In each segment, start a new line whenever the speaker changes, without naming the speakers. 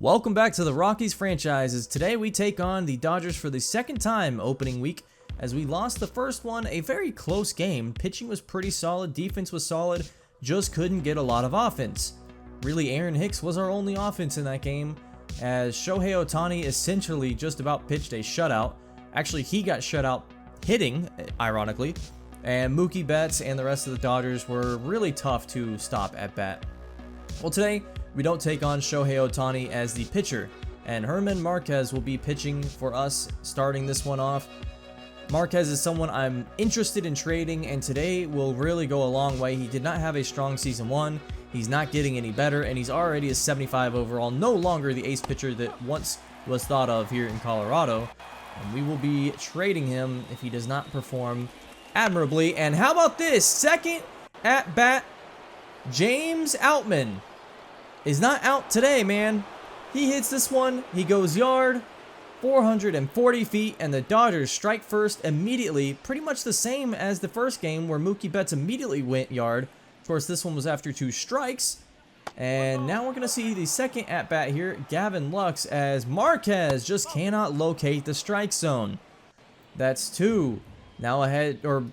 Welcome back to the Rockies franchises. Today we take on the Dodgers for the second time opening week as we lost the first one, a very close game. Pitching was pretty solid, defense was solid, just couldn't get a lot of offense. Really, Aaron Hicks was our only offense in that game as Shohei Ohtani essentially just about pitched a shutout. Actually, he got shut out hitting, ironically, and Mookie Betts and the rest of the Dodgers were really tough to stop at bat. Well, today we don't take on Shohei Ohtani as the pitcher, and Herman Marquez will be pitching for us starting this one off. Marquez is someone I'm interested in trading, and today will really go a long way. He did not have a strong season one. He's not getting any better, and he's already a 75 overall, no longer the ace pitcher that once was thought of here in Colorado. And we will be trading him if he does not perform admirably. And how about this? Second at bat, James Outman is not out today, man. He hits this one, he goes yard, 440 feet, and the Dodgers strike first immediately, pretty much the same as the first game where Mookie Betts immediately went yard. Of course, this one was after 2 strikes. And now we're going to see the second at-bat here, Gavin Lux, as Marquez just cannot locate the strike zone. That's 2. Now ahead, or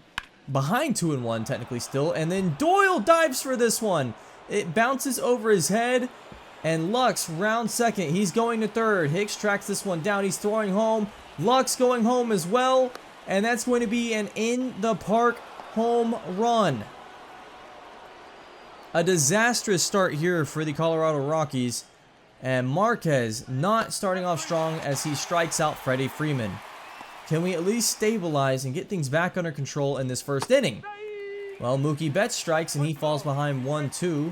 behind 2-1 technically still, and then Doyle dives for this one. It bounces over his head, and Lux round second. He's going to third. Hicks tracks this one down. He's throwing home. Lux going home as well, and that's going to be an in-the-park home run. A disastrous start here for the Colorado Rockies, and Marquez not starting off strong as he strikes out Freddie Freeman. Can we at least stabilize and get things back under control in this first inning? Well, Mookie Betts strikes and he falls behind 1-2.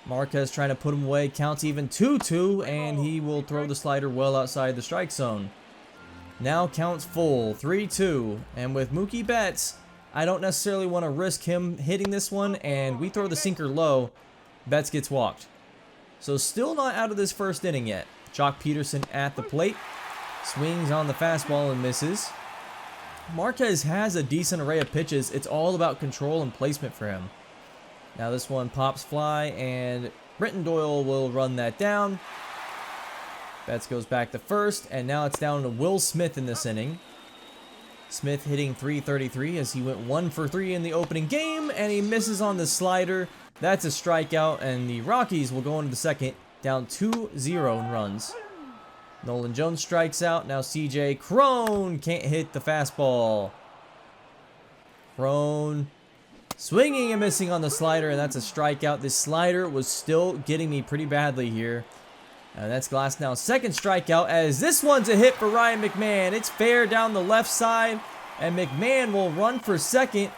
Marquez trying to put him away, counts even 2-2, and he will throw the slider well outside the strike zone. Now counts full, 3-2, and with Mookie Betts, I don't necessarily want to risk him hitting this one, and we throw the sinker low. Betts gets walked. So still not out of this first inning yet. Jock Peterson at the plate. Swings on the fastball and misses. Marquez has a decent array of pitches. It's all about control and placement for him. Now this one pops fly, and Britton Doyle will run that down. Betts goes back to first, and now it's down to Will Smith in this inning. Smith hitting .333 as he went 1 for 3 in the opening game, and he misses on the slider. That's a strikeout, and the Rockies will go into the second, down 2-0 in runs. Nolan Jones strikes out. Now CJ Cron can't hit the fastball. Cron swinging and missing on the slider, and that's a strikeout. This slider was still getting me pretty badly here. And that's Glasnow's second strikeout, as this one's a hit for Ryan McMahon. It's fair down the left side, and McMahon will run for second.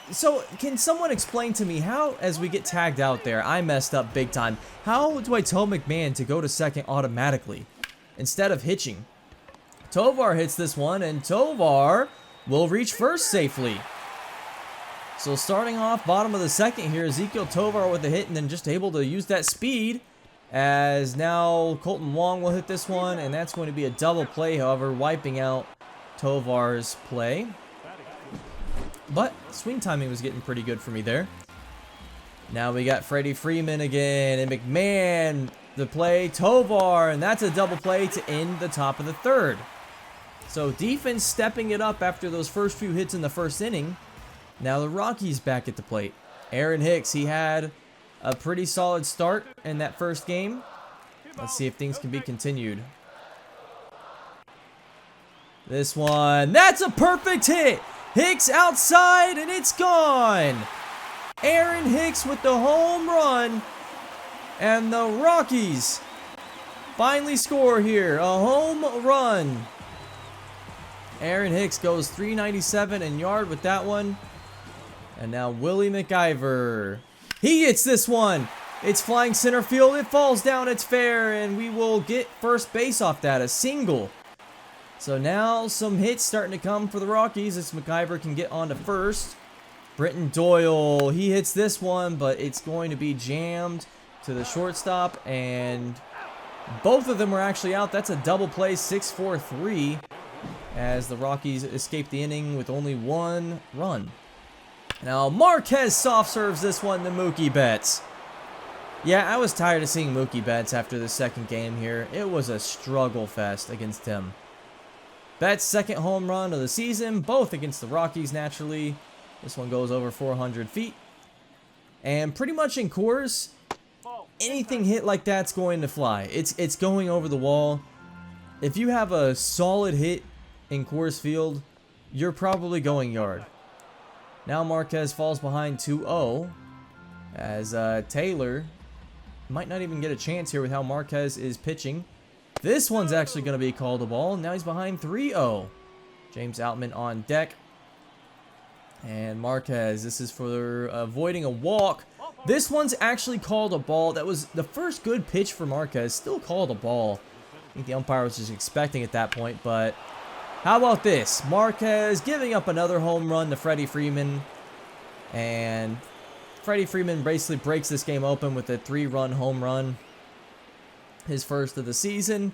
So, can someone explain to me how, as we get tagged out there, I messed up big time. How do I tell McMahon to go to second automatically instead of hitching? Tovar hits this one, and Tovar will reach first safely. So starting off bottom of the second here, Ezekiel Tovar with a hit, and then just able to use that speed, as now Colton Wong will hit this one, and that's going to be a double play, however, wiping out Tovar's play. But swing timing was getting pretty good for me there. Now we got Freddie Freeman again, and McMahon, the play, Tovar, and that's a double play to end the top of the third. So defense stepping it up after those first few hits in the first inning. Now the Rockies back at the plate. Aaron Hicks, he had a pretty solid start in that first game. Let's see if things can be continued. This one, that's a perfect hit! Hicks outside, and it's gone. Aaron Hicks with the home run, and the Rockies finally score here. A home run. Aaron Hicks goes 397 in yard with that one. And now Willie McIver. He hits this one. It's flying center field. It falls down. It's fair, and we will get first base off that. A single. So now some hits starting to come for the Rockies as McIver can get on to first. Britton Doyle, he hits this one, but it's going to be jammed to the shortstop, and both of them are actually out. That's a double play, 6-4-3, as the Rockies escape the inning with only 1 run. Now Marquez soft serves this one to Mookie Betts. Yeah, I was tired of seeing Mookie Betts after the second game here. It was a struggle fest against him. Betts' second home run of the season, both against the Rockies naturally. This one goes over 400 feet. And pretty much in Coors, anything hit like that's going to fly. It's going over the wall. If you have a solid hit in Coors Field, you're probably going yard. Now Marquez falls behind 2-0 as Taylor might not even get a chance here with how Marquez is pitching. This one's actually going to be called a ball. Now he's behind 3-0. James Outman on deck. And Marquez, this is for avoiding a walk. This one's actually called a ball. That was the first good pitch for Marquez. Still called a ball. I think the umpire was just expecting at that point. But how about this? Marquez giving up another home run to Freddie Freeman. And Freddie Freeman basically breaks this game open with a 3-run home run. His first of the season.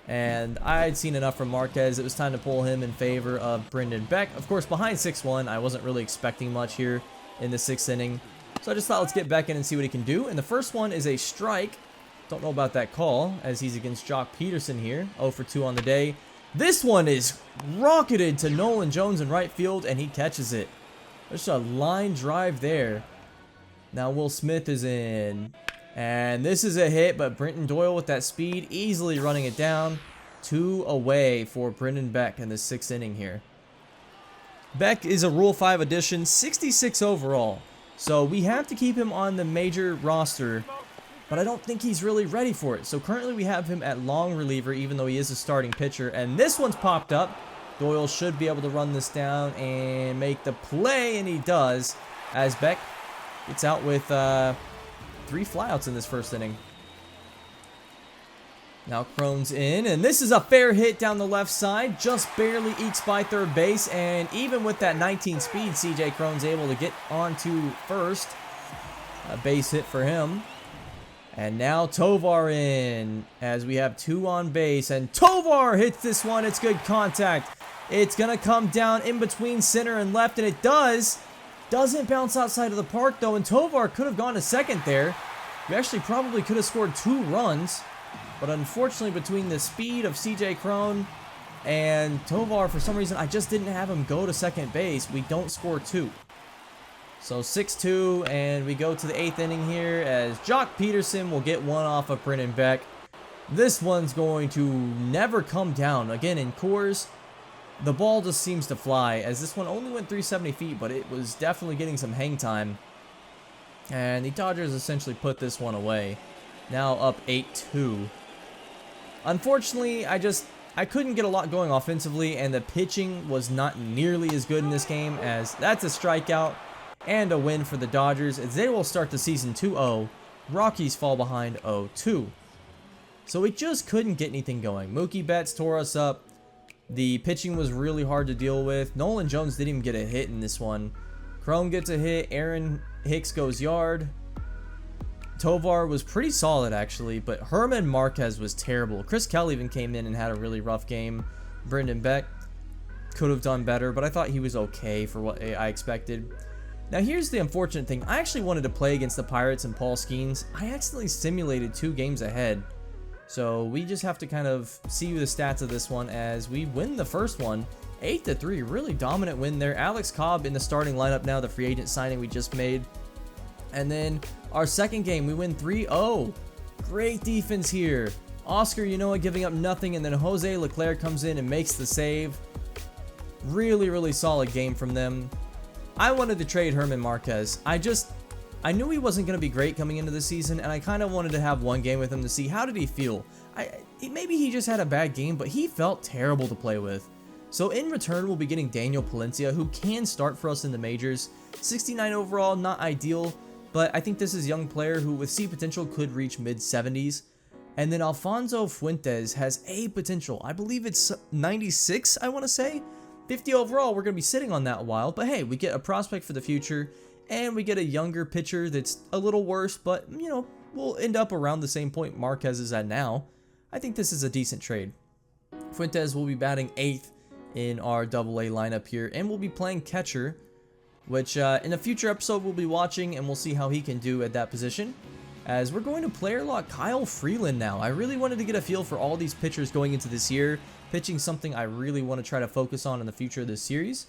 And I had seen enough from Marquez. It was time to pull him in favor of Brendan Beck. Of course, behind 6-1, I wasn't really expecting much here in the 6th inning. So I just thought let's get Beck in and see what he can do. And the first one is a strike. Don't know about that call as he's against Jock Peterson here. 0 for 2 on the day. This one is rocketed to Nolan Jones in right field and he catches it. There's a line drive there. Now Will Smith is in. And this is a hit, but Brenton Doyle with that speed, easily running it down. 2 away for Brendan Beck in the 6th inning here. Beck is a Rule 5 addition, 66 overall. So we have to keep him on the major roster, but I don't think he's really ready for it. So currently we have him at long reliever, even though he is a starting pitcher. And this one's popped up. Doyle should be able to run this down and make the play, and he does, as Beck gets out with 3 flyouts in this 1st inning. Now Crone's in, and this is a fair hit down the left side. Just barely ekes by 3rd base, and even with that 19 speed, CJ Crone's able to get onto 1st. A base hit for him. And now Tovar in, as we have 2 on base, and Tovar hits this one. It's good contact. It's going to come down in between center and left, and it does. Doesn't bounce outside of the park, though, and Tovar could have gone to 2nd there. We actually probably could have scored 2 runs, but unfortunately, between the speed of CJ Crone and Tovar, for some reason, I just didn't have him go to 2nd base. We don't score 2. So 6-2, and we go to the 8th inning here as Jock Peterson will get one off of Brendan Beck. This one's going to never come down. Again, in Coors, the ball just seems to fly, as this one only went 370 feet, but it was definitely getting some hang time. And the Dodgers essentially put this one away. Now up 8-2. Unfortunately, I couldn't get a lot going offensively, and the pitching was not nearly as good in this game, as that's a strikeout and a win for the Dodgers, as they will start the season 2-0. Rockies fall behind 0-2. So we just couldn't get anything going. Mookie Betts tore us up. The pitching was really hard to deal with. Nolan Jones didn't even get a hit in this one. Crone gets a hit. Aaron Hicks goes yard. Tovar was pretty solid, actually, but Herman Marquez was terrible. Chris Kelly even came in and had a really rough game. Brendan Beck could have done better, but I thought he was okay for what I expected. Now, here's the unfortunate thing. I actually wanted to play against the Pirates and Paul Skeens. I accidentally simulated 2 games ahead. So we just have to kind of see the stats of this one as we win the first one. 8-3, really dominant win there. Alex Cobb in the starting lineup now, the free agent signing we just made. And then our second game, we win 3-0. Great defense here. Oscar, you know what, giving up nothing, and then Jose Leclerc comes in and makes the save. Really, really solid game from them. I wanted to trade Herman Marquez. I knew he wasn't going to be great coming into the season, and I kind of wanted to have one game with him to see how did he feel. Maybe he just had a bad game, but he felt terrible to play with. So in return, we'll be getting Daniel Palencia, who can start for us in the majors. 69 overall, not ideal, but I think this is a young player who with C potential could reach mid-70s. And then Alfonso Fuentes has A potential. I believe it's 96, I want to say. 50 overall, we're going to be sitting on that a while, but hey, we get a prospect for the future. And we get a younger pitcher that's a little worse, but, you know, we'll end up around the same point Marquez is at now. I think this is a decent trade. Fuentes will be batting 8th in our AA lineup here, and we'll be playing catcher, which in a future episode we'll be watching, and we'll see how he can do at that position. as we're going to player lock Kyle Freeland now. I really wanted to get a feel for all these pitchers going into this year. Pitching something I really want to try to focus on in the future of this series.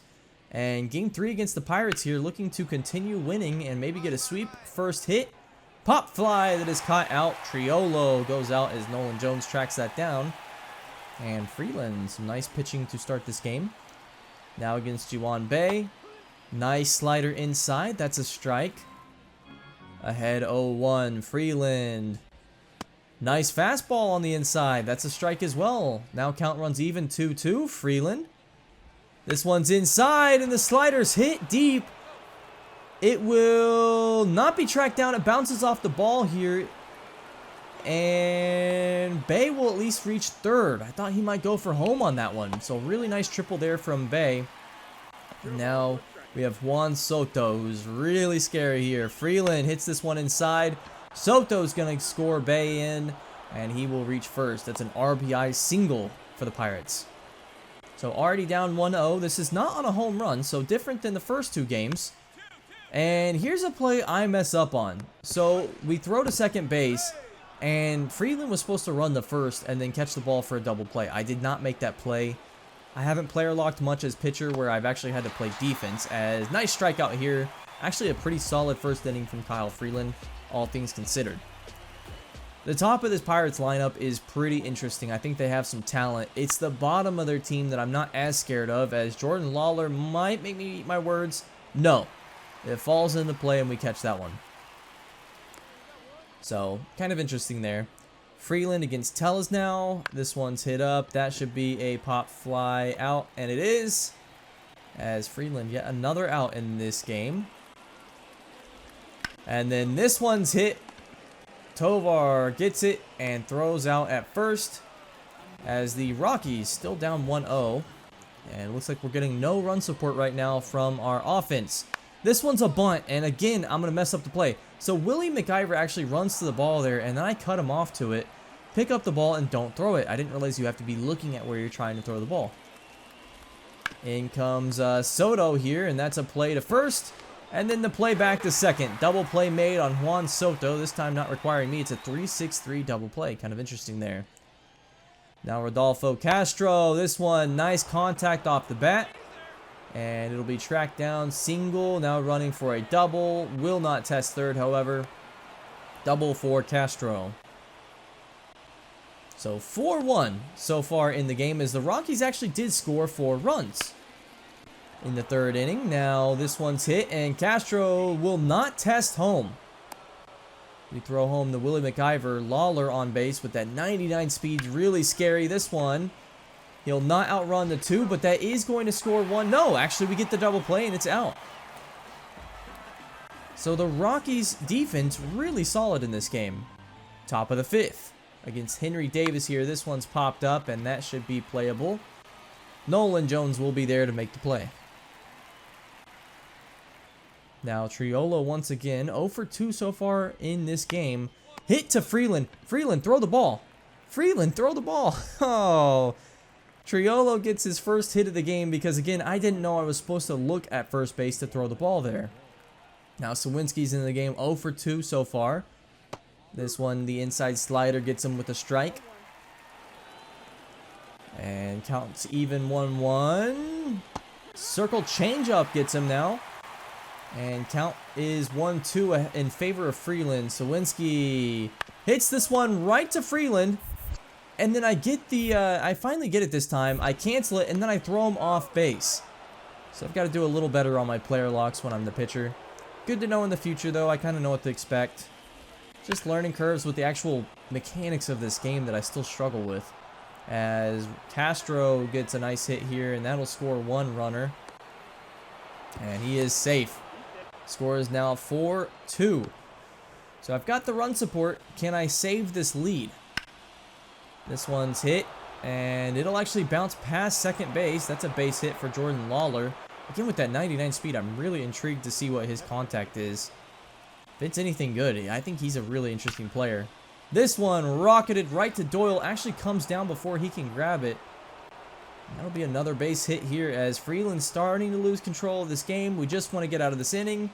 And game 3 against the Pirates here, looking to continue winning and maybe get a sweep. First hit, pop fly that is caught out. Triolo goes out as Nolan Jones tracks that down. And Freeland, some nice pitching to start this game. Now against Juwan Bay. Nice slider inside, that's a strike. Ahead 0-1, Freeland. Nice fastball on the inside, that's a strike as well. Now count runs even 2-2, Freeland. This one's inside and the slider's hit deep. It will not be tracked down, it bounces off the ball here. And Bay will at least reach third. I thought he might go for home on that one. So really nice triple there from Bay. Now we have Juan Soto, who's really scary here. Freeland hits this one inside. Soto's going to score Bay in, and he will reach first. That's an RBI single for the Pirates. So already down 1-0. This is not on a home run, so different than the first 2 games. And here's a play I mess up on. So we throw to second base, and Freeland was supposed to run the first and then catch the ball for a double play. I did not make that play. I haven't player locked much as pitcher where I've actually had to play defense. As nice strikeout here. Actually a pretty solid first inning from Kyle Freeland, all things considered. The top of this Pirates lineup is pretty interesting. I think they have some talent. It's the bottom of their team that I'm not as scared of, as Jordan Lawler might make me eat my words. No. It falls into play and we catch that one. So, kind of interesting there. Freeland against Tellez now. This one's hit up. That should be a pop fly out, and it is. As Freeland, yet another out in this game. And then this one's hit. Tovar gets it and throws out at first. As the Rockies still down 1-0. And it looks like we're getting no run support right now from our offense. This one's a bunt, and again, I'm going to mess up the play. So Willie McIver actually runs to the ball there, and then I cut him off to it. Pick up the ball and don't throw it. I didn't realize you have to be looking at where you're trying to throw the ball. In comes Soto here, and that's a play to first. And then the play back to second. Double play made on Juan Soto, this time not requiring me. It's a 3-6-3 double play. Kind of interesting there. Now Rodolfo Castro. This one, nice contact off the bat. And it'll be tracked down, single, now running for a double. Will not test third, however. Double for Castro. So 4-1 so far in the game, as the Rockies actually did score 4 runs in the third inning. Now this one's hit, and Castro will not test home. We throw home the Willie McIver. Lawler on base with that 99 speed, really scary. This one, he'll not outrun the 2, but that is going to score 1. No, actually, we get the double play, and it's out. So the Rockies' defense really solid in this game. Top of the 5th against Henry Davis here. This one's popped up, and that should be playable. Nolan Jones will be there to make the play. Now Triolo once again, 0 for 2 so far in this game. Hit to Freeland. Freeland, throw the ball. Freeland, throw the ball. Oh, Triolo gets his first hit of the game because, again, I didn't know I was supposed to look at first base to throw the ball there. Now Sawinski's in the game, 0 for 2 so far. This one, the inside slider gets him with a strike. And counts even 1-1. Circle changeup gets him now. And count is 1-2 in favor of Freeland. Sawinski hits this one right to Freeland. And then I get the, I finally get it this time. I cancel it, and then I throw him off base. So I've got to do a little better on my player locks when I'm the pitcher. Good to know in the future, though. I kind of know what to expect. Just learning curves with the actual mechanics of this game that I still struggle with. As Castro gets a nice hit here, and that'll score 1 runner. And he is safe. Score is now 4-2. So I've got the run support. Can I save this lead? This one's hit, and it'll actually bounce past second base. That's a base hit for Jordan Lawler. Again, with that 99 speed, I'm really intrigued to see what his contact is. If it's anything good, I think he's a really interesting player. This one rocketed right to Doyle. Actually comes down before he can grab it. That'll be another base hit here as Freeland's starting to lose control of this game. We just want to get out of this inning.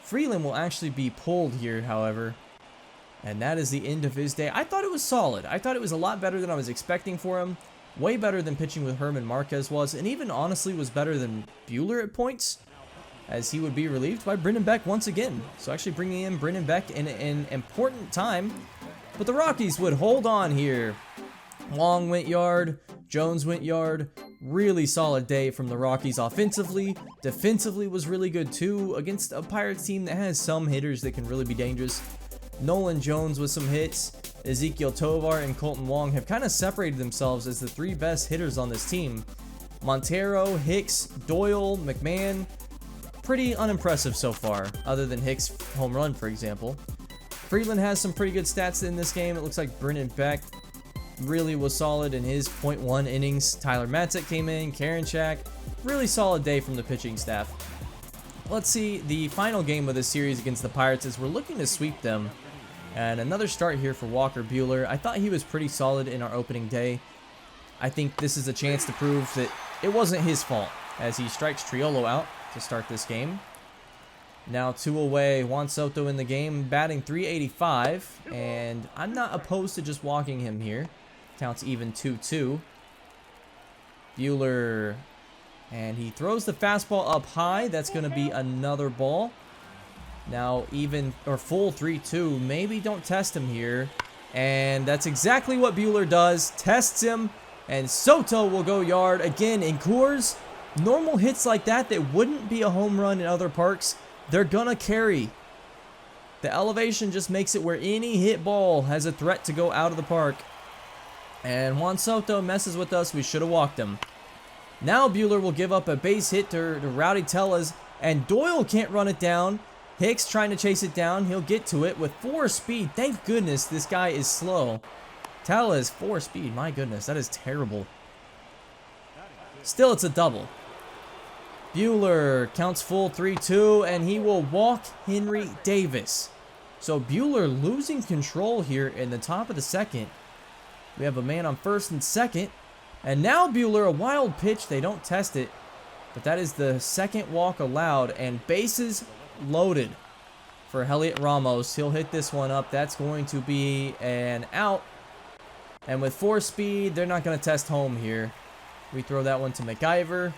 Freeland will actually be pulled here, however. And that is the end of his day. I thought it was solid. I thought it was a lot better than I was expecting for him. Way better than pitching with Herman Marquez was. And even honestly was better than Buehler at points, as he would be relieved by Brendan Beck once again. So actually bringing in Brendan Beck in an important time. But the Rockies would hold on here. Wong went yard. Jones went yard. Really solid day from the Rockies offensively. Defensively was really good too against a Pirates team that has some hitters that can really be dangerous. Nolan Jones with some hits. Ezekiel Tovar and Colton Wong have kind of separated themselves as the three best hitters on this team. Montero, Hicks, Doyle, McMahon, pretty unimpressive so far, other than Hicks' home run, for example. Freeland has some pretty good stats in this game. It looks like Brendan Beck really was solid in his .1 innings. Tyler Matzek came in, Karinchak. Really solid day from the pitching staff. Let's see the final game of this series against the Pirates as we're looking to sweep them. And another start here for Walker Buehler. I thought he was pretty solid in our opening day. I think this is a chance to prove that it wasn't his fault, as he strikes Triolo out to start this game. Now 2 away, Juan Soto in the game, batting .385, and I'm not opposed to just walking him here. Counts even 2-2. Buehler, and he throws the fastball up high. That's going to be another ball. Now even, or full 3-2, maybe don't test him here. And that's exactly what Buehler does, tests him, and Soto will go yard. Again, in Coors, normal hits like that wouldn't be a home run in other parks, they're gonna carry. The elevation just makes it where any hit ball has a threat to go out of the park. And Juan Soto messes with us, we should have walked him. Now Buehler will give up a base hit to Rowdy Tellez, and Doyle can't run it down. Hicks trying to chase it down. He'll get to it with 4 speed. Thank goodness this guy is slow. Tellez, 4 speed. My goodness, that is terrible. Still, it's a double. Buehler counts full 3-2, and he will walk Henry Davis. So Buehler losing control here in the top of the second. We have a man on first and second. And now Buehler, a wild pitch. They don't test it. But that is the second walk allowed, and bases loaded for Heliot Ramos. He'll hit this one up. That's going to be an out. And with 4 speed, they're not going to test home here. We throw that one to McIver,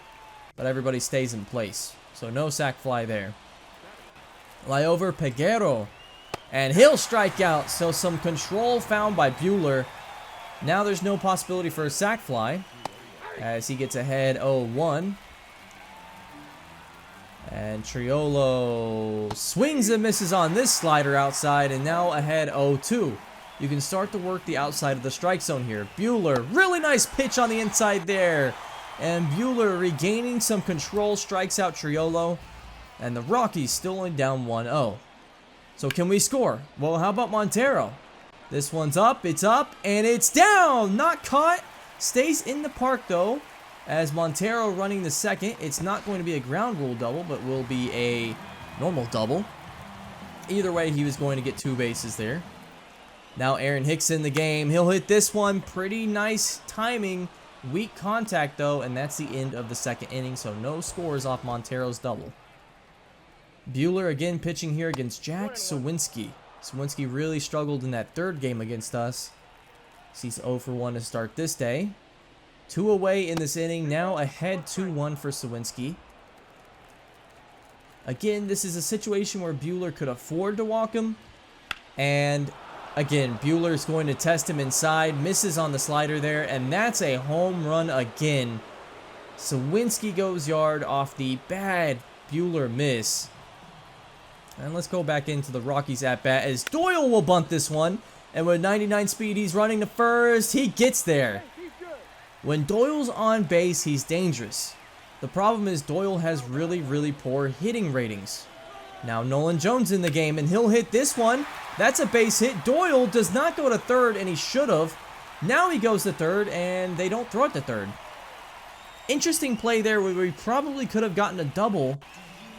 but everybody stays in place. So no sac fly there. Liover Peguero, and he'll strike out. So some control found by Buehler. Now there's no possibility for a sac fly as he gets ahead 0-1. And Triolo swings and misses on this slider outside, and now ahead 0-2. You can start to work the outside of the strike zone here. Buehler, really nice pitch on the inside there. And Buehler regaining some control, strikes out Triolo. And the Rockies still only down 1-0. So can we score? Well, how about Montero? This one's up, and it's down! Not caught. Stays in the park though. As Montero running the second, it's not going to be a ground rule double, but will be a normal double. Either way, he was going to get 2 bases there. Now Aaron Hicks in the game. He'll hit this one. Pretty nice timing. Weak contact though, and that's the end of the second inning, so no scores off Montero's double. Buehler again pitching here against Jack Sawinski. Sawinski really struggled in that third game against us. He's 0 for 1 to start this day. 2 away in this inning, now ahead 2-1 for Sawinski. Again, this is a situation where Buehler could afford to walk him. And again, Buehler is going to test him inside, misses on the slider there, and that's a home run again. Sawinski goes yard off the bad Buehler miss. And let's go back into the Rockies at bat as Doyle will bunt this one. And with 99 speed, he's running to first. He gets there. When Doyle's on base, he's dangerous. The problem is Doyle has really poor hitting ratings. Now Nolan Jones in the game, and he'll hit this one. That's a base hit. Doyle does not go to third, and he should have. Now he goes to third, and they don't throw it to third. Interesting play there where we probably could have gotten a double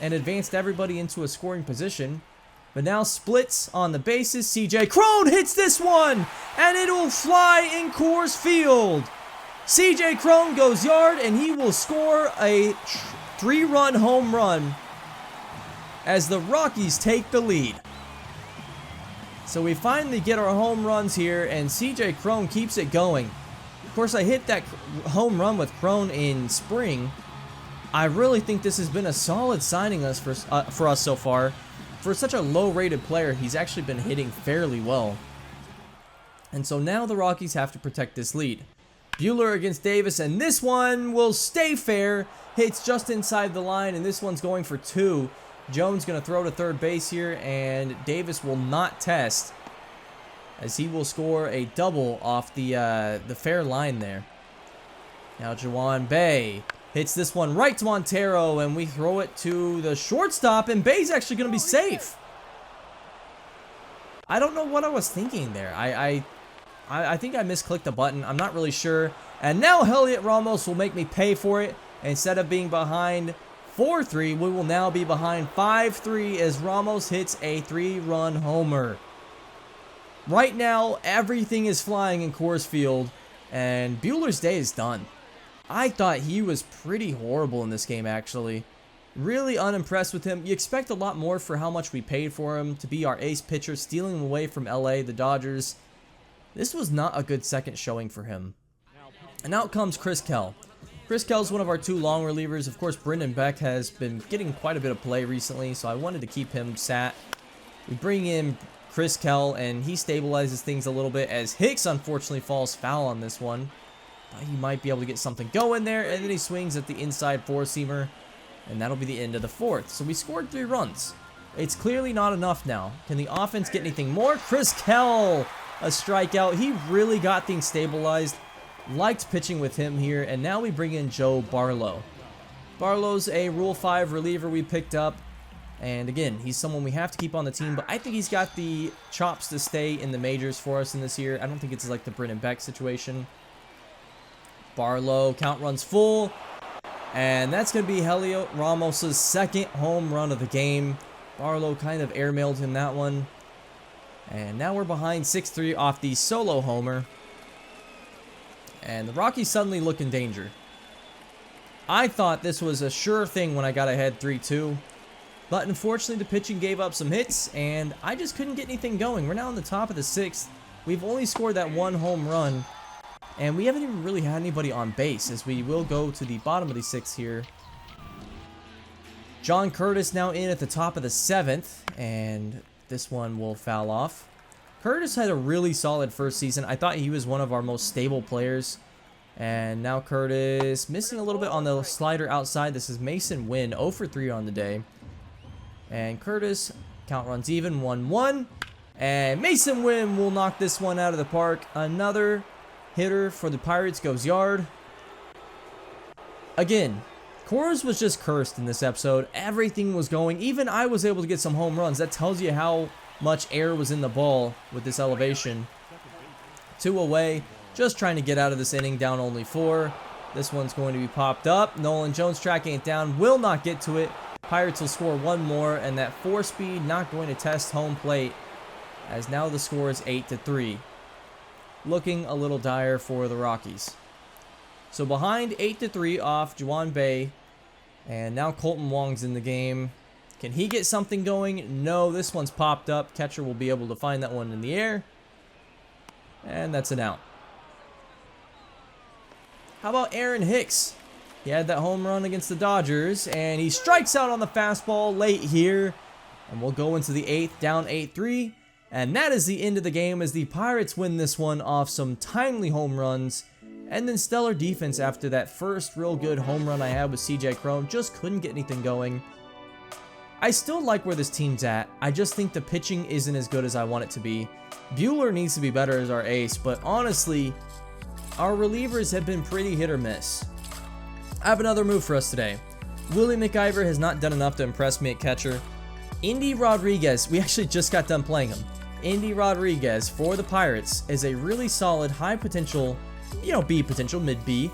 and advanced everybody into a scoring position. But now splits on the bases. CJ Cron hits this one, and it will fly in Coors Field. CJ Cron goes yard, and he will score a 3-run home run as the Rockies take the lead. So we finally get our home runs here, and CJ Cron keeps it going. Of course, I hit that home run with Cron in spring. I really think this has been a solid signing for us so far. For such a low-rated player, he's actually been hitting fairly well. And so now the Rockies have to protect this lead. Buehler against Davis, and this one will stay fair. Hits just inside the line, and this one's going for 2. Jones going to throw to third base here, and Davis will not test, as he will score a double off the fair line there. Now Juwan Bay hits this one right to Montero, and we throw it to the shortstop, and Bay's actually going to be safe. I don't know what I was thinking there. I think I misclicked the button. I'm not really sure. And now Heliot Ramos will make me pay for it. Instead of being behind 4-3, we will now be behind 5-3 as Ramos hits a 3-run homer. Right now, everything is flying in Coors Field, and Buehler's day is done. I thought he was pretty horrible in this game, actually. Really unimpressed with him. You expect a lot more for how much we paid for him to be our ace pitcher, stealing him away from LA, the Dodgers. This was not a good second showing for him. And out comes Chris Kell. Chris Kell's one of our 2 long relievers. Of course, Brendan Beck has been getting quite a bit of play recently, so I wanted to keep him sat. We bring in Chris Kell, and he stabilizes things a little bit as Hicks unfortunately falls foul on this one. He might be able to get something going there, and then he swings at the inside four-seamer, and that'll be the end of the 4th. So we scored 3 runs. It's clearly not enough now. Can the offense get anything more? Chris Kell, a strikeout. He really got things stabilized. Liked pitching with him here, and now we bring in Joe Barlow. Barlow's a Rule 5 reliever we picked up, and again, he's someone we have to keep on the team, but I think he's got the chops to stay in the majors for us in this year. I don't think it's like the Brendan Beck situation. Barlow, count runs full, and that's going to be Heliot Ramos' 2nd home run of the game. Barlow kind of airmailed him that one, and now we're behind 6-3 off the solo homer, and the Rockies suddenly look in danger. I thought this was a sure thing when I got ahead 3-2, but unfortunately the pitching gave up some hits, and I just couldn't get anything going. We're now on the top of the 6th. We've only scored that 1 home run, and we haven't even really had anybody on base, as we will go to the bottom of the 6th here. John Curtis now in at the top of the 7th, and this one will foul off. Curtis had a really solid first season. I thought he was one of our most stable players. And now Curtis missing a little bit on the slider outside. This is Mason Wynn, 0 for 3 on the day. And Curtis, count runs even, 1-1. And Mason Wynn will knock this one out of the park. Another hitter for the Pirates goes yard. Again, Coors was just cursed in this episode. Everything was going. Even I was able to get some home runs. That tells you how much air was in the ball with this elevation. 2 away. Just trying to get out of this inning, down only 4. This one's going to be popped up. Nolan Jones tracking it down. Will not get to it. Pirates will score 1 more. And that 4-speed not going to test home plate, as now the score is 8-3. Looking a little dire for the Rockies. So behind 8-3 off Juwan Bay. And now Colton Wong's in the game. Can he get something going? No, this one's popped up. Catcher will be able to find that one in the air. And that's an out. How about Aaron Hicks? He had that home run against the Dodgers, and he strikes out on the fastball late here. And we'll go into the 8th, down 8-3. And that is the end of the game as the Pirates win this one off some timely home runs. And then stellar defense after that first real good home run I had with CJ Cron. Just couldn't get anything going. I still like where this team's at. I just think the pitching isn't as good as I want it to be. Buehler needs to be better as our ace, but honestly, our relievers have been pretty hit or miss. I have another move for us today. Willie McIver has not done enough to impress me at catcher. Indy Rodriguez, we actually just got done playing him. Indy Rodriguez for the Pirates is a really solid, high potential, B potential, mid-B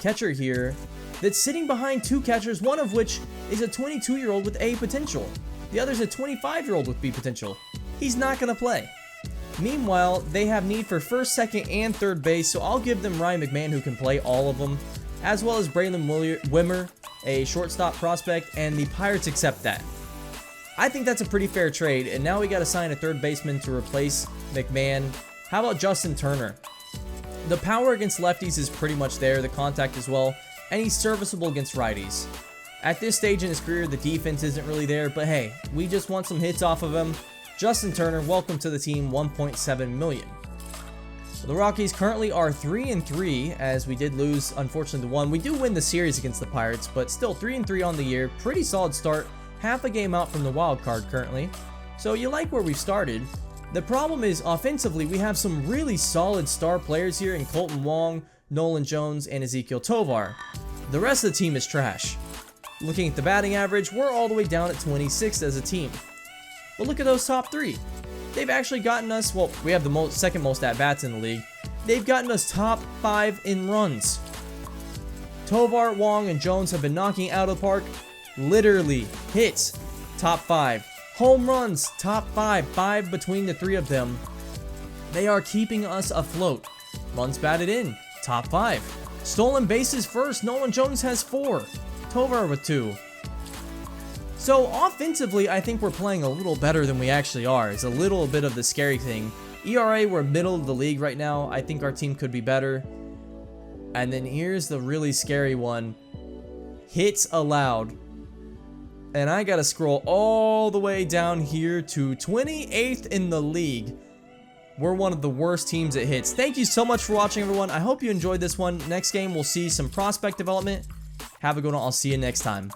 catcher here that's sitting behind 2 catchers, one of which is a 22-year-old with A potential. The other's a 25-year-old with B potential. He's not going to play. Meanwhile, they have need for first, second, and third base, so I'll give them Ryan McMahon, who can play all of them, as well as Braylon Wimmer, a shortstop prospect, and the Pirates accept that. I think that's a pretty fair trade, and now we got to sign a third baseman to replace McMahon. How about Justin Turner? The power against lefties is pretty much there, the contact as well, and he's serviceable against righties. At this stage in his career, the defense isn't really there, but hey, we just want some hits off of him. Justin Turner, welcome to the team, $1.7 million. The Rockies currently are 3-3, as we did lose, unfortunately, the one. We do win the series against the Pirates, but still 3-3 on the year. Pretty solid start. Half a game out from the wild card currently. So you like where we've started. The problem is, offensively, we have some really solid star players here in Colton Wong, Nolan Jones, and Ezekiel Tovar. The rest of the team is trash. Looking at the batting average, we're all the way down at 26th as a team. But look at those top three. They've actually gotten us, well, we have the second most at-bats in the league. They've gotten us top 5 in runs. Tovar, Wong, and Jones have been knocking out of the park. Literally hits, top 5. Home runs, top 5. 5 between the 3 of them. They are keeping us afloat. Runs batted in, top 5. Stolen bases first, Nolan Jones has 4. Tovar with 2. So offensively, I think we're playing a little better than we actually are. It's a little bit of the scary thing. ERA, we're middle of the league right now. I think our team could be better. And then here's the really scary one. Hits allowed. And I gotta scroll all the way down here to 28th in the league. We're one of the worst teams at hits. Thank you so much for watching, everyone. I hope you enjoyed this one. Next game, we'll see some prospect development. Have a good one. I'll see you next time.